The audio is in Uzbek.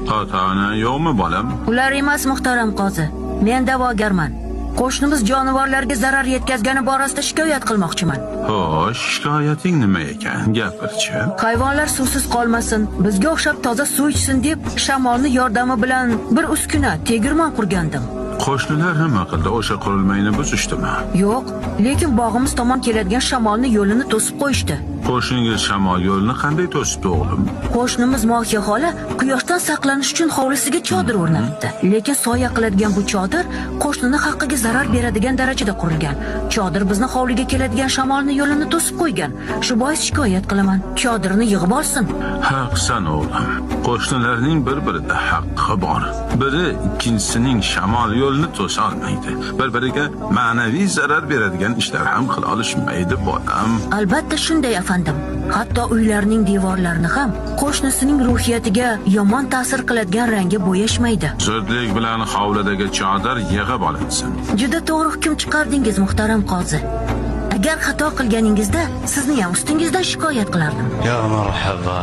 Ota-ona yo'qmi bolam? Ular emas, muhtaram qozi. Men da'vogarman. Qo'shnimiz jonivorlarga zarar yetkazgani borasida shikoyat qilmoqchiman. Xo'sh, shikoyating nima ekan? Gapirchi. Hayvonlar suvsiz qolmasin, bizga o'xshab toza suv ichsin deb shamolni yordami bilan bir uskuna tegirmon qurgandim. Qo'shnilar nima qildi? O'sha qurilmayni buzishdimi? Yo'q, lekin bog'imiz tomon keladigan shamolni yo'lini to'sib qo'yishdi. Qo'shningiz shamol yo'lini qanday to'sibdi o'g'lim? Qo'shnimiz Mohiya xola quyoshdan saqlanish uchun hovlisiga chodir o'rnatdi. Lekin soya qiladigan bu chodir qo'shnini haqqiga zarar beradigan darajada qurilgan. Chodir bizni hovliga keladigan shamolni yo'lini to'sib qo'ygan. Shu bois shikoyat qilaman. Chodirni yig'ib olsin. Haqsan o'g'lim. Qo'shnilarning bir-birida haqqi bor. Biri ikkinchisining shamol yo'lini to'sa olmaydi. Bir-biriga ma'naviy zarar beradigan ishlar ham qila olishmaydi bolam. Albatta shunday afandim. Hatto uylarning devorlarini ham qo'shnisining ruhiyatiga yomon ta'sir qiladigan rangga bo'yashmaydi. Zudlik bilan hovlidagi chodir yig'ib olinsin. Juda to'g'ri hukm chiqardingiz, muhtaram qozi. Agar xato qilganingizda sizni ham ustingizdan shikoyat qilardim. Ya marhaba.